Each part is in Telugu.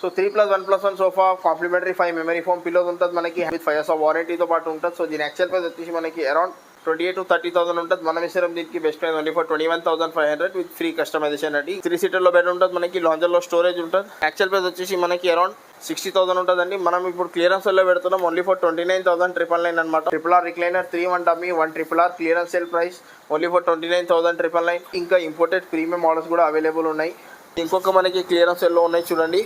So 3+1+1 sofa complimentary 5 memory foam pillows ఉంటుంది మనకి విత్ 5 years వారంటీతో పాటు ఉంటుంది. సో దీని యాక్చువల్ ప్రైస్ వచ్చేసి మనకి అరౌండ్ 28 to 30,000 ఉంటుంది. మనం ఇస్తాం దీనికి best price only for 21,500 with free customization అండి. 3 సీటర్లో బెడ్ ఉంటుంది మనకి, లాంజర్లో స్టోరేజ్ ఉంటుంది. యాక్చువల్ ప్రైస్ వచ్చేసి మనకి అరౌండ్ 60,000 ఉంటుందండి. మనం ఇప్పుడు క్లియరెన్స్ లో పెడుతున్నాం ఓన్లీ ఫర్ 29,999 అనమాట. RRR recliner 3 dummy 1 RRR clearance sale price only for 29,999. ఇంకా ఇంపోర్టెడ్ ప్రీమియం మోడల్స్ కూడా అవైలబుల్ ఉన్నాయి. ఇంకొక మనకి క్లియరెన్స్ సెల్లో ఉన్నాయి చూడండి.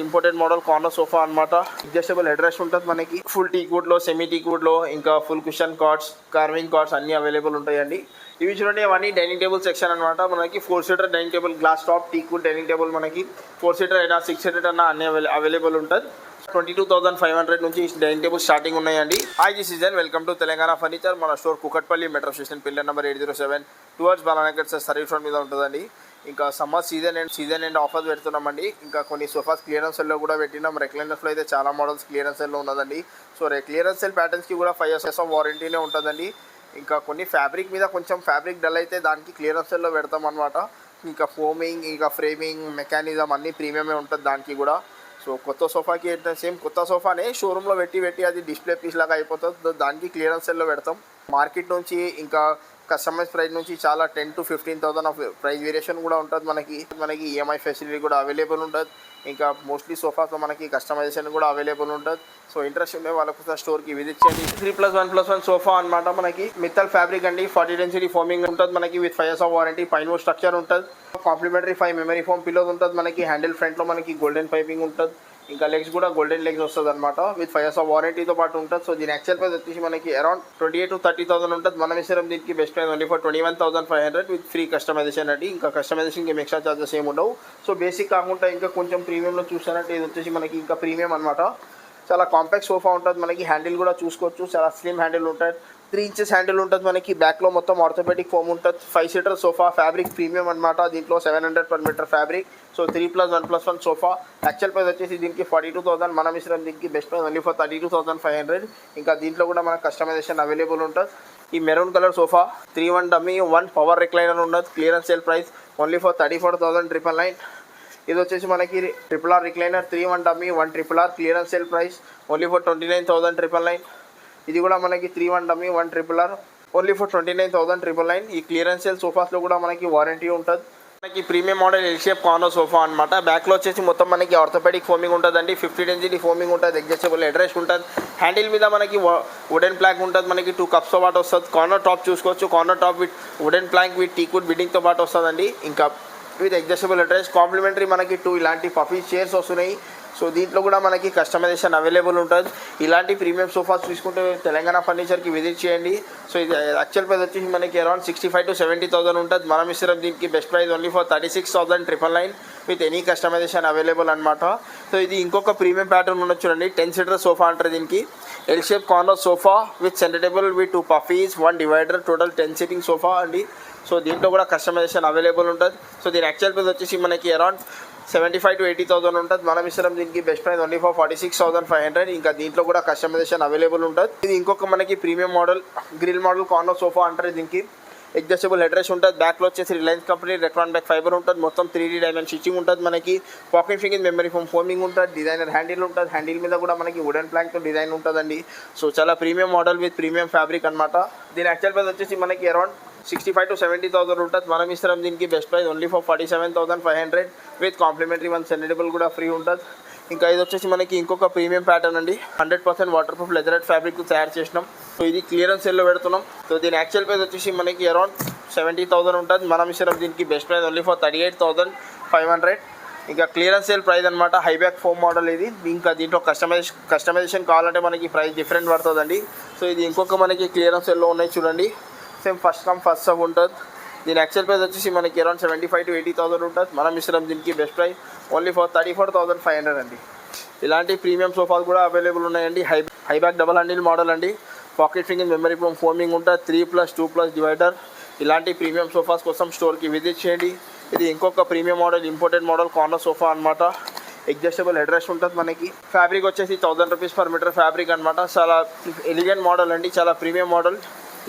ఇంపోర్టెడ్ మోడల్ కార్నర్ సోఫా అనమాట. అడ్జస్టబుల్ హెడ్ రెస్ట్ ఉంటుంది మనకి. ఫుల్ టీక్ వుడ్ లో, సెమీ టీక్ వుడ్ లో, ఇంకా full cushion cards, carving cards అన్ని అవైలబుల్ ఉంటాయండి. ఇవి చూడండి, అవన్నీ డైనింగ్ టేబుల్ సెక్షన్ అనమాట. మనకి 4 seater dining table, glass top teak wood dining table మనకి 4 సీటర్ అయినా 6 సీటర్ అయినా అన్ని అవైలబుల్ ఉంటుంది. 22,500 నుంచి డైనింగ్ టేబుల్ స్టార్టింగ్ ఉన్నాయండి. Hi this is welcome to Telangana furniture. మన store Kukatpally metro station, pillar number 807 towards Balanagar service road మీద ఉంటుందండి. ఇంకా సమ్మర్ సీజన్ అండ్ ఆఫర్స్ పెడుతున్నామండి. ఇంకా కొన్ని సోఫాస్ క్లియరెన్స్ సెల్లో కూడా పెట్టినాం. రెక్లైనర్స్లో అయితే చాలా మోడల్స్ క్లియరెన్స్ సెల్లో ఉన్నదండి. సో క్లియరెన్స్ సెల్ ప్యాటర్న్స్కి కూడా 5 years వారంటీనే ఉంటుందండి. ఇంకా కొన్ని ఫ్యాబ్రిక్ మీద కొంచెం ఫ్యాబ్రిక్ డల్ అయితే దానికి క్లియరెన్స్ సెల్లో పెడతాం అనమాట. ఇంకా ఫోమింగ్, ఇంకా ఫ్రేమింగ్, మెకానిజం అన్నీ ప్రీమియమే ఉంటుంది దానికి కూడా. సో కొత్త సోఫాకి అయితే సేమ్ కొత్త సోఫానే షోరూంలో పెట్టి అది డిస్ప్లే పీస్ లాగా అయిపోతుంది. దానికి క్లియరెన్స్ సెల్లో పెడతాం. మార్కెట్ నుంచి ఇంకా కస్టమైజ్ ప్రైస్ నుంచి చాలా 10,000 to 15,000 ఆఫ్ ప్రైస్ వేరియేషన్ కూడా ఉంటుంది. మనకి ఈఎంఐ ఫెసిలిటీ కూడా అవైలబుల్ ఉంటుంది. ఇంకా మోస్ట్లీ సోఫాస్లో మనకి కస్టమైజేషన్ కూడా అవైలబుల్ ఉంటుంది. సో ఇంట్రెస్ట్ ఉండే వాళ్ళకు స్టోర్కి విజిట్ చేయండి. 3+1+1 సోఫా అనమాట. మనకి మిత్తల్ ఫ్యాబ్రిక్ అండి, 40 density ఫోమింగ్ ఉంటుంది మనకి విత్ 5 years వారంటీ. పైన స్ట్రక్చర్ ఉంటుంది. కాంప్లిమెంటరీ 5 మెమరీ ఫోమ్ పిల్లోస్ ఉంటుంది మనకి. హ్యాండిల్ ఫ్రంట్లో మనకి గోల్డెన్ పైపింగ్ ఉంటుంది. ఇంకా లెగ్స్ కూడా గోల్డెన్ లెగ్స్ వస్తుంది అనమాట విత్ 5 years వారంటీతో పాటు ఉంటుంది. సో దీని యాక్చువల్ ప్రైస్ వచ్చేసి మనకి అరౌండ్ 28 to 30,000 ఉంటుంది. మనం ఇస్తాం దీనికి best price only for 21,500 with free customization అండి. ఇంకా కస్టమైజేషన్కి ఏం ఎక్స్ట్రా చార్జెస్ ఏమి ఉండవు. సో బేసిక్ కాకుండా ఇంకా కొంచెం ప్రీమియంలో చూసానంటే ఇది వచ్చేసి మనకి ఇంకా ప్రీమియం అనమాట. చాలా కాంపాక్ట్ సోఫా ఉంటుంది మనకి. హ్యాండిల్ కూడా చూసుకోవచ్చు, చాలా స్లిమ్ హ్యాండిల్ ఉంటుంది. 3 inches హ్యాండిల్ ఉంటుంది మనకి. బ్యాక్లో మొత్తం ఆర్థోపెడిక్ ఫోమ్ ఉంటుంది. 5 seater సోఫా, ఫ్యాబ్రిక్ ప్రీమియం అనమాట. దీంట్లో 700 per meter fabric. So 3+1+1 sofa. Actual price వచ్చేసి దీనికి 42,000. మనం ఇస్తాం దీనికి బెస్ట్ ప్రైస్ ఓన్లీ ఫర్ 32,500. ఇంకా దీంట్లో కూడా మనకు కస్టమైజేషన్ అవైలబుల్ ఉంటుంది. ఈ maroon colour sofa 3 dummy 1 power recliner ఉన్నది. Clearance sale price only for 34,999. ఇది వచ్చేసి మనకి RRR recliner 3 dummy 1 RRR clearance sale price only for 29,999. ఇది కూడా మనకి 3 డమ్మీ 1 RRR ఓన్లీ ఫర్ 29,999. ఈ క్లియరెన్స్ సేల్ సోఫాస్లో కూడా మనకి వారంటీ ఉంటుంది. మనకి premium model L shape corner sofa అనమాట. బ్యాక్లో వచ్చేసి మొత్తం మనకి ఆర్థోపెడిక్ ఫోమింగ్ ఉంటుందండి. 50 density ఫోమింగ్ ఉంటుంది. అడ్జస్టబుల్ హెడ్ రెస్ట్ ఉంటుంది. హ్యాండిల్ మీద మనకి వుడెన్ ప్లాంక్ ఉంటుంది. మనకి 2 cups పాటు వస్తుంది. కార్నర్ టాప్ చూసుకోవచ్చు. Corner top with wooden plank with teakwood బిడ్డింగ్తో పాటు వస్తుందండి. ఇంకా with adjustable head rest. Complimentary మనకి 2 ఇలాంటి పఫీ చైర్స్ వస్తున్నాయి. సో దీంట్లో కూడా మనకి కస్టమైజేషన్ అవైలబుల్ ఉంటుంది. ఇలాంటి ప్రీమియం సోఫాస్ తీసుకుంటే తెలంగాణ ఫర్నిచర్కి విజిట్ చేయండి. సో ఇది యాక్చువల్ ప్రైస్ వచ్చేసి మనకి అరౌండ్ 65,000 to 70,000 ఉంటుంది. మనం ఇస్తాం దీనికి best price only for 36,999 with any customization available అనమాట. సో ఇది ఇంకొక ప్రీమియం ప్యాటర్న్ ఉన్నది చూడండి. 10 seater సోఫా అంటారు దీనికి. L shape corner sofa with centre table with 2 puffies 1 divider, total 10 sitting sofa అండి. సో దీంట్లో కూడా కస్టమైజేషన్ అవైలబుల్ ఉంటుంది. సో దీని యాక్చువల్ ప్రైస్ వచ్చేసి మనకి అరౌండ్ 75,000 to 80,000 ఉంటుంది. మనం ఇస్తాం దీనికి బెస్ట్ ప్రైస్ ఓన్లీ ఫర్ 46,500. ఇంకా దీంట్లో కూడా కస్టమైజేషన్ అవైలబుల్ ఉంటుంది. ఇది ఇంకొక మనకి premium model grill model corner sofa అంటారు దీనికి. అడ్జస్టబుల్ హెడ్ రెస్ట్ ఉంటుంది. బ్యాక్లో వచ్చేసి Reliance company Recron back fibre ఉంటుంది. మొత్తం 3D డైమండ్ స్టిచ్చింగ్ ఉంటుంది మనకి. పాకెట్ ఫింగింగ్ మెమరీ ఫోమ్ ఫోమింగ్ ఉంటుంది. డిజైనర్ హ్యాండిల్ ఉంటుంది. హ్యాండిల్ మీద కూడా మనకి వుడెన్ ప్లాంక్తో డిజైన్ ఉంటుందండి. సో చాలా premium model with premium fabric అనమాట. దీని యాక్చువల్ ప్రైస్ వచ్చేసి మనకి అరౌండ్ 65,000 to 70,000 ఉంటుంది. మనం ఇస్తాం దీనికి best price only for 47,500 with complimentary 1 centre table కూడా ఫ్రీ ఉంటుంది. ఇంకా ఇది వచ్చేసి మనకి ఇంకొక ప్రీమియం ప్యాటర్న్ అండి. 100% వాటర్ ప్రూఫ్ లెదరెట్ ఫ్యాబ్రిక్ తయారు చేసినాం. సో ఇది క్లియరెన్స్ సెల్లో పెడుతున్నాం. సో దీని యాక్చువల్ ప్రైస్ వచ్చేసి మనకి అరౌండ్ 70,000 ఉంటుంది. మనం ఇస్తాం దీనికి బెస్ట్ ప్రైస్ ఓన్లీ ఫర్ 38,500. ఇంకా క్లియరెన్స్ సేల్ ప్రైస్ అనమాట. హైబ్యాక్ ఫోమ్ మోడల్ ఇది. ఇంకా దీంట్లో కస్టమైజేషన్ కావాలంటే మనకి ప్రైస్ డిఫరెంట్ పడుతుందండి. సో ఇది ఇంకొక మనకి క్లియరెన్స్ సెల్లో ఉన్నాయి చూడండి. Same first come first serve ఉంటుంది. దీని యాక్చువల్ ప్రైస్ వచ్చేసి మనకి అరౌండ్ 75,000 to 80,000 ఉంటుంది. మనం ఇస్తాం దీనికి బెస్ట్ ప్రైస్ ఓన్లీ ఫర్ 34,500 అండి. ఇలాంటి ప్రీమియం సోఫాలు కూడా అవైలబుల్ ఉన్నాయండి. హైబ్యాక్ డబల్ హ్యాండిల్ మోడల్ అండి. పాకెట్ ఫింగింగ్ మెమరీ ఫోమ్ ఫోమింగ్ ఉంటుంది. 3+2+ డివైడర్. ఇలాంటి ప్రీమియం సోఫాస్ కోసం స్టోర్కి విజిట్ చేయండి. ఇది ఇంకొక premium model imported model corner sofa అనమాట. అడ్జస్టబుల్ హెడ్ రెస్ట్ ఉంటుంది మనకి. ఫ్యాబ్రిక్ వచ్చేసి 1,000 rupees per meter ఫ్యాబ్రిక్ అనమాట. చాలా ఎలిగెంట్ మోడల్ అండి. చాలా ప్రీమియం మోడల్.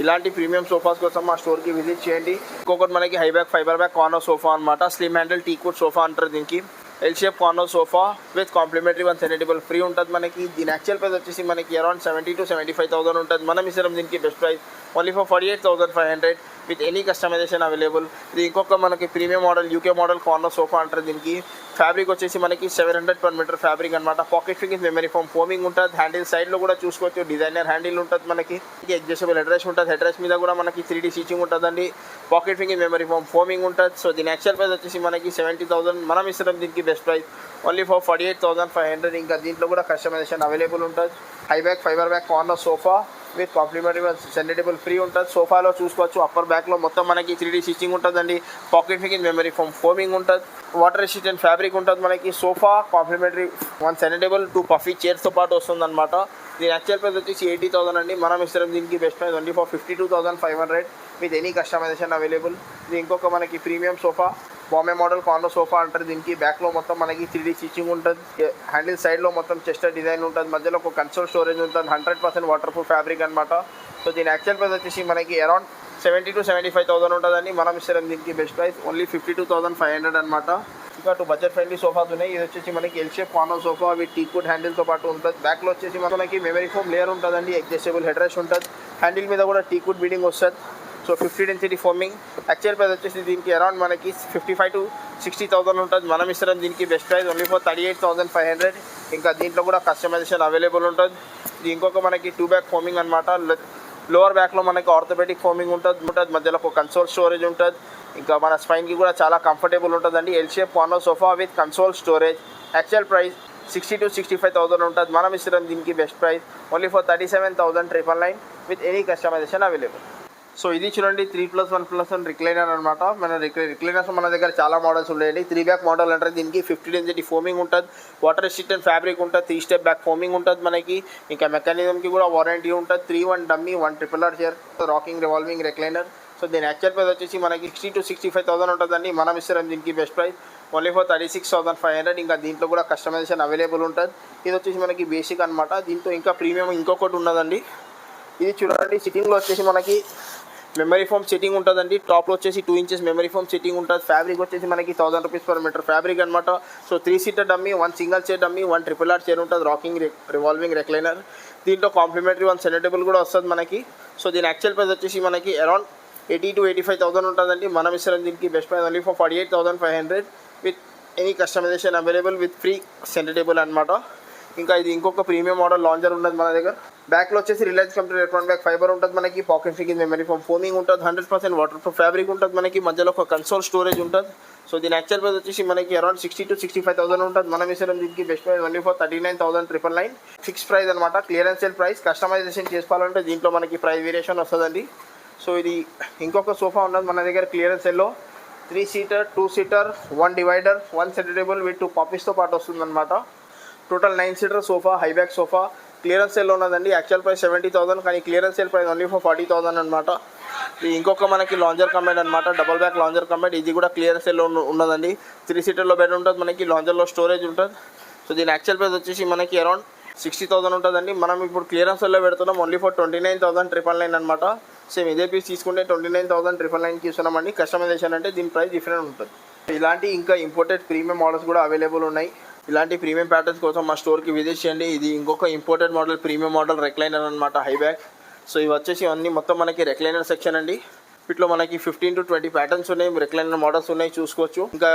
ఇలాంటి ప్రీమియం సోఫాస్ కోసం మా స్టోర్కి విజిట్ చేయండి. ఇంకొకటి మనకి high back fibre back corner sofa అనమాట. స్లిమ్ హ్యాండిల్ టీక్వుడ్ సోఫా అంటారు దీనికి. L shape corner sofa with complimentary one centre table free ఉంటుంది మనకి. దీని యాక్చువల్ ప్రైస్ వచ్చేసి మనకి అరౌండ్ 70 to 75,000 ఉంటుంది. మనం ఇస్తాం దీనికి best price only for 48,500 with any customization available. ఇది ఇంకొక మనకి premium model UK model corner sofa అంటారు. దీనికి ఫ్యాబ్రిక్ వచ్చేసి మనకి 700 per meter ఫ్యాబ్రిక్ అనమాట. Pocket finger memory foam foaming ఉంటుంది. హ్యాండిల్ సైడ్లో కూడా చూసుకోవచ్చు, డిజైనర్ హ్యాండిల్ ఉంటుంది మనకి. అడ్జస్టబుల్ హెడ్ రెస్ట్ ఉంటుంది. హెడ్ రెస్ట్ మీద కూడా మనకి 3D స్టిచింగ్ ఉంటుందండి. Pocket finger memory foam foaming ఉంటుంది. సో దీని యాక్చువల్ ప్రైస్ వచ్చేసి మనకి 70,000. మనం ఇస్తున్నాం దీనికి బెస్ట్ ప్రైస్ ఓన్లీ ఫర్ 48,500. ఇంకా దీంట్లో కూడా కస్టమైజేషన్ అవైలబుల్ ఉంటుంది. High back fibre back corner sofa with complimentary centre table free ఉంటుంది. సోఫాలో చూసుకోవచ్చు అప్పర్ బ్యాక్లో మొత్తం మనకి 3D స్టిచింగ్ ఉంటుందండి. Pocket finger memory foam foaming ఉంటుంది. వాటర్ రెసిస్టెంట్ ఫ్యాబ్రిక్ ఉంటుంది మనకి. సోఫా కాంప్లిమెంటరీ వన్ సెనెటబుల్ 2 పఫీ చైర్స్తో పాటు వస్తుంది అనమాట. దీని యాక్చువల్ ప్రైస్ వచ్చేసి 80,000 అండి. మనం ఇస్తాం దీనికి best price only for 52,500 with any customization available. ఇది ఇంకొక మనకి premium sofa Bombay model corner sofa అంటారు. దీనికి బ్యాక్లో మొత్తం మనకి 3D స్టిచింగ్ ఉంటుంది. హ్యాండిల్ సైడ్లో మొత్తం చెస్టర్ డిజైన్ ఉంటుంది. మధ్యలో ఒక కన్సోల్ స్టోరేజ్ ఉంటుంది. 100% వాటర్ ప్రూఫ్ ఫ్యాబ్రిక్ అనమాట. సో దీని యాక్చువల్ ప్రైస్ వచ్చేసి మనకి అరౌండ్ 70 to 75,000 ఉంటుందండి. మనం ఇస్తాం దీనికి బెస్ట్ ప్రైస్ ఓన్లీ 52,500 అనమాట. ఇంకా 2 బడ్జెట్ ఫ్రెండ్లీ సోఫాస్ ఉన్నాయి. ఇది వచ్చేసి మనకి L shape corner sofa with టీకుడ్ హ్యాండిల్తో పాటు ఉంటుంది. బ్యాక్లో వచ్చేసి మనకి మెమరీ ఫోమ్ లేయర్ ఉంటుందండి. అడ్జస్టబుల్ హెడ్ రెస్ట్ ఉంటుంది. హ్యాండిల్ మీద కూడా టీకుడ్ బీడింగ్ వస్తుంది. So 50 density foaming. Actual price వచ్చేసి దీనికి అరౌండ్ మనకి 55 to 60,000 ఉంటుంది. మనం ఇస్తాం దీనికి బెస్ట్ ప్రైస్ ఓన్లీ ఫర్ 38,500. ఇంకా దీంట్లో కూడా కస్టమైజేషన్ అవైలబుల్ ఉంటుంది. ఇది ఇంకొక మనకి 2 బ్యాక్ ఫోమింగ్ అనమాట. లోవర్ బ్యాక్లో మనకి ఆర్థోపెడిక్ ఫోమింగ్ ఉంటుంది. మధ్యలో ఒక కన్సోల్ స్టోరేజ్ ఉంటుంది. ఇంకా మన స్పైన్కి కూడా చాలా కంఫర్టబుల్ ఉంటుందండి. L shape corner sofa with console storage. Actual price 60 to 65,000 ఉంటుంది. మనం ఇస్తాం దీనికి best price only for 37,999 with any customization available. So ఇది చూడండి 3+1+1 రిక్లైనర్ అనమాట. మన రిక్లైనర్స్ మన దగ్గర చాలా మోడల్స్ ఉన్నాయండి. 3 బ్యాక్ మోడల్ అంటే దీనికి 50 density ఫోమింగ్ ఉంటుంది. వాటర్ రెసిస్టెంట్ ఫ్యాబ్రిక్ ఉంటుంది. 3 స్టెప్ బ్యాక్ ఫోమింగ్ ఉంటుంది మనకి. ఇంకా మెకానిజంకి కూడా వారంటీ ఉంటుంది. 3-1 dummy 1 RRR chair rocking revolving recliner. So దీని యాక్చువల్ ప్రైస్ వచ్చేసి మనకి 60 to 65,000 ఉంటుందండి. మనం ఇస్తాం దీనికి బెస్ట్ ప్రైస్ ఓన్లీ ఫర్ 36,500. ఇంకా దీంట్లో కూడా కస్టమైజేషన్ అవైలబుల్ ఉంటుంది. ఇది వచ్చేసి మనకి బేసిక్ అనమాట. దీంతో ఇంకా ప్రీమియం ఇంకొకటి ఉన్నదండి. ఇది చూడండి సిట్టింగ్లో వచ్చేసి మనకి మెమరీ ఫోమ్ సెట్టింగ్ ఉంటుందండి. టాప్లో వచ్చేసి 2 inches మెమరీ ఫోమ్ సెట్టింగ్ ఉంటుంది. ఫ్యాబ్రిక్ వచ్చేసి మనకి 1000 rupees per meter ఫ్యాబ్రిక్ అనమాట. So 3 seater dummy 1 single chair dummy 1 RRR chair ఉంటుంది. Rocking revolving recliner. దీంట్లో కాంప్లిమెంటరీ 1 సెనెటబుల్ కూడా వస్తుంది మనకి. సో దీని యాక్చువల్ ప్రైస్ వచ్చేసి మనకి అరౌండ్ 80 to 85,000 ఉంటుందండి. మనం ఇస్తాం దీనికి best price only for 48,500 with any customization available with free centre table అనమాట. ఇంకా ఇది ఇంకొక ప్రీమియం మోడల్ లాంజర్ ఉంటుంది మన దగ్గర. బ్యాక్లో వచ్చేసి Reliance company electron back fibre ఉంటుంది మనకి. Pocket finger memory foam foaming ఉంటుంది. 100% వాటర్ ప్రూఫ్ ఫ్యాబ్రిక్ ఉంటుంది మనకి. మధ్యలో ఒక కన్సోల్ స్టోరేజ్ ఉంటుంది. సో దీని యాక్చువల్ ప్రైస్ వచ్చేసి మనకి అరౌండ్ 60 to 65,000 ఉంటుంది. మనం ఇస్తాం దీనికి best price only for 39,999 fix price అనమాట. Clearance sale price. కస్టమైజేషన్ చేసుకోవాలంటే దీంట్లో మనకి ప్రైస్ వేరియేషన్ వస్తుందండి. సో ఇది ఇంకొక సోఫా ఉన్నది మన దగ్గర క్లియరెన్స్ సెల్లో. 3 seater 2 seater 1 divider 1 సెనెటబుల్ విత్ 2 పప్పీస్తో పాటు వస్తుంది అనమాట. Total 9 seater sofa high back sofa clearance సేల్లో ఉన్నదండి. యాక్చువల్ ప్రైస్ 70,000 కానీ clearance sale price only for 40,000 అనమాట. ఇది ఇంకొక మనకి లాంజర్ కమెంట్ అనమాట. Double back lounger comment. ఇది కూడా క్లియరెన్స్ సేల్లో ఉన్నదండి. 3 seaterలో బెడ్ ఉంటుంది మనకి. లాంజర్లో స్టోరేజ్ ఉంటుంది. సో దీని యాక్చువల్ ప్రైస్ వచ్చేసి మనకి అరౌండ్ 60,000 ఉంటుందండి. మనం ఇప్పుడు క్లియరెన్స్ సేల్లో పెడుతున్నాం ఓన్లీ ఫర్ 29,999 అనమాట. సేమ్ ఇదే పీస్ తీసుకుంటే 29,999కి ఇస్తున్నామండి. కస్టమైజేషన్ అంటే దీని ప్రైస్ డిఫరెంట్ ఉంటుంది. ఇలాంటి ఇంకా ఇంపోర్టెడ్ ప్రీమియం మోడల్స్ కూడా అవైలబుల్ ఉన్నాయి. ఇలాంటి ప్రీమియం ప్యాటర్న్స్ కోసం మా స్టోర్కి విజిట్ చేయండి. ఇది ఇంకొక imported model premium model recliner అనమాట. High back. సో ఇవి వచ్చేసి అన్నీ మొత్తం మనకి రెక్లైనర్ సెక్షన్ అండి. వీటిలో మనకి 15 to 20 ప్యాటర్న్స్ ఉన్నాయి. రెక్లైనర్ మోడల్స్ ఉన్నాయి చూసుకోవచ్చు. ఇంకా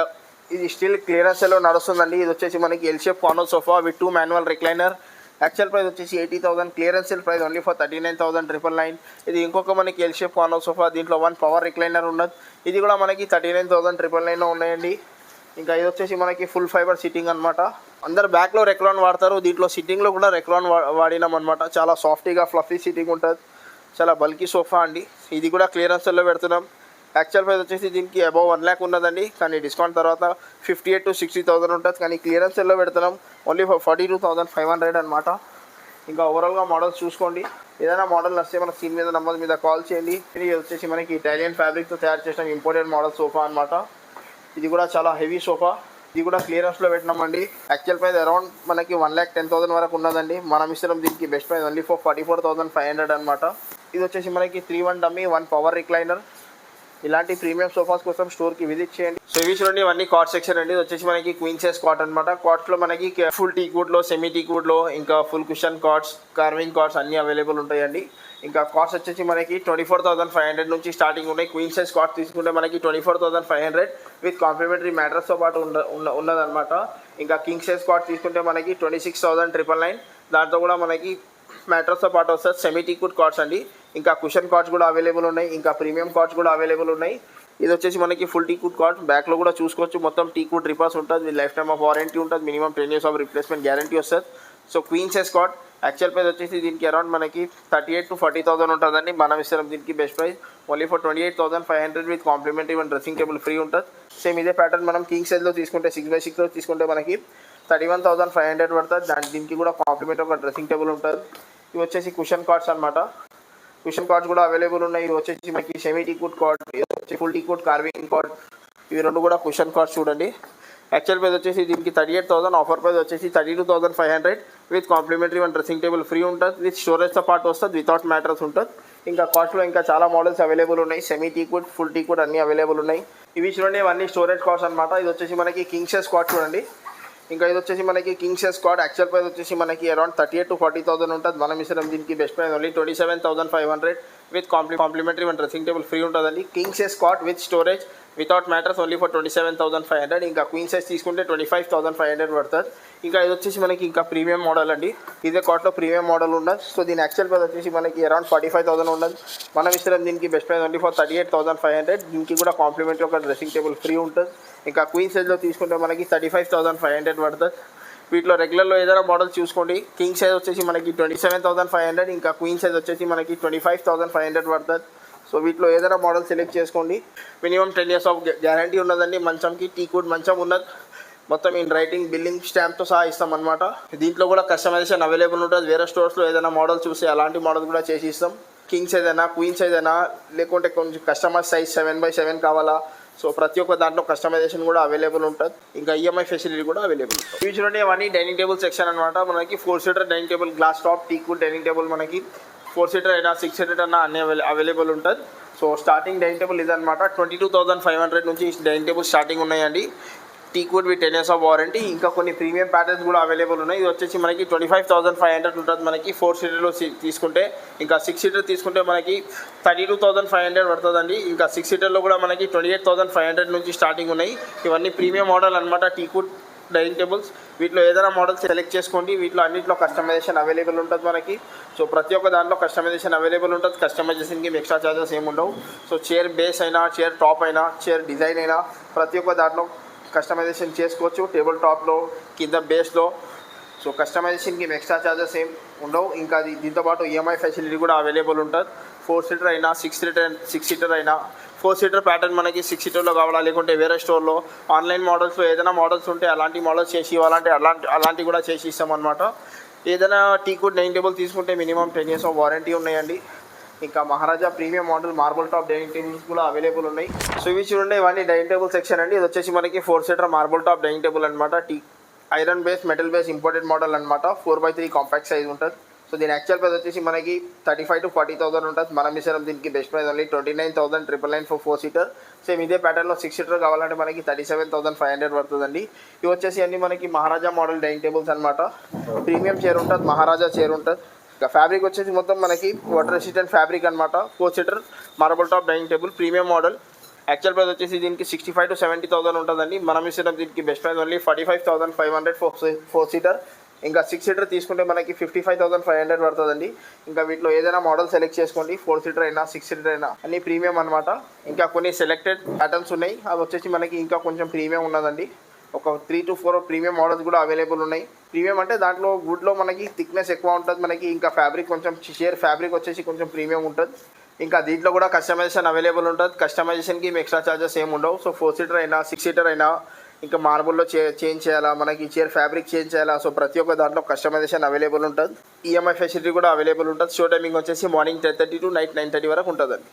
ఇది స్టిల్ క్లియరెన్స్లో నడుస్తుందండి. ఇది వచ్చేసి మనకి L shape corner sofa with 2 manual recliner. Actual price వచ్చేసి 80,000. Clearance sale price only for 39,999. ఇది ఇంకొక మనకి ఎల్ షేప్ కార్నర్ సోఫా. దీంట్లో 1 పవర్ రిక్లైనర్ ఉన్నది. ఇది కూడా మనకి 39,999లో ఉన్నాయండి. ఇంకా ఇది వచ్చేసి మనకి ఫుల్ ఫైబర్ సిట్టింగ్ అనమాట. అందరు బ్యాక్లో రెక్లాన్ వాడతారు. దీంట్లో సిట్టింగ్లో కూడా రెక్లాన్ వాడినాం అనమాట. చాలా సాఫ్టీగా ఫ్లఫీ సిట్టింగ్ ఉంటుంది. చాలా బల్కీ సోఫా అండి. ఇది కూడా క్లియరెన్స్లో పెడుతున్నాం. యాక్చువల్ ప్రైస్ వచ్చేసి దీనికి అబౌవ్ 1 lakh ఉన్నదండి. కానీ డిస్కౌంట్ తర్వాత 58,000 to 60,000 ఉంటుంది. కానీ క్లియరెన్స్లో పెడుతున్నాం ఓన్లీ ఫర్ 42,500 అనమాట. ఇంకా ఓవరాల్గా మోడల్స్ చూసుకోండి. ఏదైనా మోడల్ వస్తే మన స్క్రీన్ మీద నెంబర్ మీద కాల్ చేయండి. ఇది వచ్చేసి మనకి ఇటాలియన్ ఫ్యాబ్రిక్తో తయారు చేసిన ఇంపోర్టెడ్ మోడల్ సోఫా అనమాట. ఇది కూడా చాలా హెవీ సోఫా. ఇది కూడా క్లియరెన్స్లో పెట్టినామండి. యాక్చువల్ ప్రైస్ అరౌండ్ మనకి 1,10,000 వరకు ఉన్నదండి. మనం ఇస్తున్నాం దీనికి బెస్ట్ ప్రైస్ ఓన్లీ ఫర్ 44,500 అనమాట. ఇది వచ్చేసి మనకి 3-1 డమ్మీ 1 పవర్ రిక్లైనర్ ఇలాంటి ప్రీమియం సోఫాస్ కోసం స్టోర్కి విజిట్ చేయండి. సో ఇవి చూడండి, ఇవన్నీ కాట్ సెక్షన్ అండి. ఇది వచ్చేసి మనకి క్వీన్ సైజ్ కాట్ అనమాట. కాట్స్లో మనకి ఫుల్ టీక్వుడ్లో, సెమీ టీక్వుడ్లో, ఇంకా full cushion cots, carving cots అన్నీ అవైలబుల్ ఉంటాయండి. ఇంకా కాస్ట్ వచ్చేసి మనకి 24,500 నుంచి స్టార్టింగ్ ఉన్నాయి. క్వీన్ సైజ్ కాట్ తీసుకుంటే మనకి 24,500 విత్ కాంప్లిమెంటరీ మ్యాట్రస్తో పాటు ఉన్నదన్నమాట. ఇంకా కింగ్ సైజ్ కాట్ తీసుకుంటే మనకి 26,999, దాంతో కూడా మనకి మ్యాట్రస్తో పాటు వస్తుంది. సెమీ టీక్వుడ్ కాట్స్ అండి. ఇంకా కుషన్ కాట్స్ కూడా అవైలబుల్ ఉన్నాయి. ఇంకా ప్రీమియం కాట్స్ కూడా అవైలబుల్ ఉన్నాయి. ఇది వచ్చేసి మనకి ఫుల్ టీక్వుడ్ కాట్. బ్యాక్లో కూడా చూసుకోవచ్చు, మొత్తం టీక్వుడ్ రిపర్స్ ఉంటుంది. With lifetime of warranty ఉంటుంది. Minimum 10 years of replacement guarantee వస్తుంది. So queen size cot actual price వచ్చేసి దీనికి అరౌండ్ మనకి 38,000 to 40,000 ఉంటుందండి. మనం ఇస్తాం దీనికి best price only for 28,500 with complimentary one dressing table free ఉంటుంది. సేమ్ ఇదే ప్యాటర్న్ మనం కింగ్ సైజ్లో తీసుకుంటే 6x6లో తీసుకుంటే మనకి 31,500 పడుతుంది. దీనికి కూడా కాంప్లిమెంటరీ ఒక డ్రెస్సింగ్ టేబుల్ ఉంటుంది. ఇవి వచ్చేసి కుషన్ కార్డ్స్ అనమాట. కుషన్ కార్డ్స్ కూడా అవైలబుల్ ఉన్నాయి. ఇవి వచ్చేసి మనకి సెమీ టీక్వుడ్ కార్డ్, ఇది వచ్చి ఫుల్ టీక్వుడ్ కార్వింగ్ కార్డ్. ఇవి రెండు కూడా కుషన్ కార్డ్స్ చూడండి. యాక్చువల్ ప్రైస్ వచ్చేసి దీనికి 38,000, ఆఫర్ ప్రైస్ వచ్చేసి 32,500 with complimentary one dressing table free ఉంటుంది. విత్ స్టోరేజ్తో పాటు వస్తుంది, వితౌట్ మ్యాట్రస్ ఉంటుంది. ఇంకా కాస్ట్లో ఇంకా చాలా మోడల్స్ అవైలబుల్ ఉన్నాయి. సెమీ టీక్వుడ్, ఫుల్ టీక్వుడ్ అన్నీ అవైలబుల్ ఉన్నాయి. ఇవి చూడండి, ఇవన్నీ స్టోరేజ్ కాస్ట్ అనమాట. ఇది వచ్చేసి మనకి కింగ్ సైజ్ కాట్ చూడండి. ఇంకా ఇది వచ్చేసి మనకి king size cot. Actual price వచ్చేసి మనకి అరౌండ్ 38,000 to 40,000 ఉంటుంది. మనం ఇస్తాం దీనికి best price only 27,500 with complimentary one dressing table free ఉంటుందండి. King size cot with storage without mattress only for 27,500. ఇంకా క్వీన్ సైజ్ తీసుకుంటే 25,500 పడుతుంది. ఇంకా ఇది వచ్చేసి మనకి ఇంకా ప్రీమియం మోడల్ అండి. ఇదే కాట్లో ప్రీమియం మోడల్ ఉండదు. సో దీని యాక్చువల్ ప్రైస్ వచ్చేసి మనకి అరౌండ్ 45,000 ఉండదు. మనం ఇస్తాం దీనికి బెస్ట్ ప్రైస్ ఓన్లీ ఫర్ 38,500. దీనికి కూడా కాంప్లిమెంటరీ ఒక డ్రెస్సింగ్ టేబుల్ ఫ్రీ ఉంటుంది. ఇంకా క్వీన్ సైజ్లో తీసుకుంటే మనకి 35,500 పడుతుంది. వీటిలో రెగ్యులర్లో ఏదైనా మోడల్ చూసుకోండి. కింగ్ సైజ్ వచ్చేసి మనకి 27,500, ఇంకా క్వీన్ సైజ్ వచ్చేసి మనకి 25,500 పడుతుంది. సో వీటిలో ఏదైనా మోడల్ సెలెక్ట్ చేసుకోండి. మినిమం 10 years ఆఫ్ గ్యారంటీ ఉన్నదండి. మంచంకి టీక్వుడ్ మంచం ఉన్నది. మొత్తం ఇన్ రైటింగ్ బిల్లింగ్ స్టాంప్తో సహా ఇస్తాం అనమాట. దీంట్లో కూడా కస్టమైజేషన్ అవైలబుల్ ఉంటుంది. వేరే స్టోర్స్లో ఏదైనా మోడల్ చూస్తే అలాంటి మోడల్ కూడా చేసి ఇస్తాం. కింగ్ సైజ్ అయినా, క్వీన్ సైజ్ అయినా, లేకుంటే కొంచెం కస్టమర్ సైజ్ 7x7 కావాలా, సో ప్రతి ఒక్క దాంట్లో కస్టమైజేషన్ కూడా అవైలబుల్ ఉంటుంది. ఇంకా ఈఎంఐ ఫెసిలిటీ కూడా అవైలబుల్. ఇవి చూడండి, అవన్నీ డైనింగ్ టేబుల్ సెక్షన్ అనమాట. మనకి 4-seater dining table, glass top teakwood dining table మనకి 4-seater అయినా 6-seater అయినా అన్నీ అవైలబుల్ ఉంటుంది. సో స్టార్టింగ్ డైనింగ్ టేబుల్ ఇదనమాట. 22,500 నుంచి డైనింగ్ టేబుల్ స్టార్టింగ్ ఉన్నాయండి. Teakwood with 10 years of warranty. ఇంకా కొన్ని ప్రీమియం ప్యాటర్న్స్ కూడా అవైలబుల్ ఉన్నాయి. ఇది వచ్చేసి మనకి 25,500 ఉంటుంది మనకి 4-seaterలో తీసుకుంటే. ఇంకా 6-seater తీసుకుంటే మనకి 32,500 పడుతుందండి. ఇంకా 6-seaterలో కూడా మనకి 28,500 నుంచి స్టార్టింగ్ ఉన్నాయి. ఇవన్నీ ప్రీమియం మోడల్ అనమాట, టీక్వుడ్ డైనింగ్ టేబుల్స్. వీటిలో ఏదైనా మోడల్ సెలెక్ట్ చేసుకోండి. వీటిలో అన్నింటిలో కస్టమైజేషన్ అవైలబుల్ ఉంటుంది మనకి. సో ప్రతి ఒక్క దాంట్లో కస్టమైజేషన్ అవైలబుల్ ఉంటుంది. కస్టమైజేషన్కి ఎక్స్ట్రా ఛార్జెస్ ఏమి ఉండవు. సో చైర్ బేస్ అయినా, చైర్ టాప్ అయినా, చైర్ డిజైన్ అయినా ప్రతి ఒక్క దాంట్లో కస్టమైజేషన్ చేసుకోవచ్చు. టేబుల్ టాప్లో, కింద బేస్లో. సో కస్టమైజేషన్కి ఎక్స్ట్రా ఛార్జెస్ ఏం ఉండవు. ఇంకా దీంతోపాటు ఈఎంఐ ఫెసిలిటీ కూడా అవైలబుల్ ఉంటుంది. 4-seater అయినా, 6-seater అయినా. 4-seater ప్యాటర్న్ మనకి 6-seaterలో కావాలా, లేకుంటే వేరే స్టోర్లో ఆన్లైన్ మోడల్స్లో ఏదైనా మోడల్స్ ఉంటే అలాంటి మోడల్స్ చేసి ఇవ్వాలంటే అలాంటివి కూడా చేసి ఇస్తామన్నమాట. ఏదైనా టీక్వుడ్ డైనింగ్ టేబుల్ తీసుకుంటే మినిమం 10 years ఆఫ్ వారంటీ ఉన్నాయండి. ఇంకా Maharaja premium model marble top dining tables కూడా అవైలబుల్ ఉన్నాయి. సో ఇవి చూడండి, ఇవన్నీ డైనింగ్ టేబుల్ సెక్షన్ అండి. ఇది వచ్చేసి మనకి 4-seater marble top dining table అనమాట. Iron base, metal base imported model అనమాట. 4x3 కాంపాక్ట్ సైజ్ ఉంటుంది. సో దీని యాక్చువల్ ప్రైస్ వచ్చేసి మనకి 35,000 to 40,000 ఉంటుంది. మనం ఇస్తాం దీనికి best price only 29,999 for 4-seater. Same ఇదే ప్యాటర్న్లో 6-seater కావాలంటే మనకి 37,500 పడుతుందండి. ఇవి వచ్చేసి అన్ని మనకి మహారాజా మోడల్ డైనింగ్ టేబుల్స్ అనమాట. ప్రీమియం చైర్ ఉంటుంది, మహారాజా చైర్ ఉంటుంది. ఇంకా ఫ్యాబ్రిక్ వచ్చేసి మొత్తం మనకి వాటర్ రెసిస్టెంట్ ఫ్యాబ్రిక్ అనమాట. 4-seater marble top dining table premium model. Actual price వచ్చేసి దీనికి 65,000 to 70,000 ఉంటుందండి. మనం ఇస్తాం దీనికి best price only 45,500 for 4-seater. ఇంకా 6-seater తీసుకుంటే మనకి 55,500 పడుతుందండి. ఇంకా వీటిలో ఏదైనా మోడల్ సెలెక్ట్ చేసుకోండి. 4-seater అయినా, 6-seater అయినా అన్ని ప్రీమియం అనమాట. ఇంకా కొన్ని సెలెక్టెడ్ ప్యాటర్న్స్ ఉన్నాయి. అవి వచ్చేసి మనకి ఇంకా కొంచెం ప్రీమియం ఉన్నదండి. ఒక 3 to 4 ప్రీమియం మోడల్స్ కూడా అవైలబుల్ ఉన్నాయి. ప్రీమియం అంటే దాంట్లో వుడ్లో మనకి థిక్నెస్ ఎక్కువ ఉంటుంది మనకి. ఇంకా ఫ్యాబ్రిక్ కొంచెం చైర్ ఫ్యాబ్రిక్ వచ్చేసి కొంచెం ప్రీమియం ఉంటుంది. ఇంకా దీంట్లో కూడా కస్టమైజేషన్ అవైలబుల్ ఉంటుంది. కస్టమైజేషన్కి ఎక్స్ట్రా ఛార్జెస్ ఏమి ఉండవు. సో 4-seater అయినా, 6-seater అయినా, ఇంకా మార్బుల్లో చేంజ్ చేయాలా, మనకి చైర్ ఫ్యాబ్రిక్ చేంజ్ చేయాలా, సో ప్రతి ఒక్క దాంట్లో కస్టమైజేషన్ అవైలబుల్ ఉంటుంది. ఈఎంఐ ఫెసిలిటీ కూడా అవైలబుల్ ఉంటుంది. షో టైమింగ్ వచ్చేసి మార్నింగ్ 10:30 to నైట్ 9:30 వరకు ఉంటుందండి.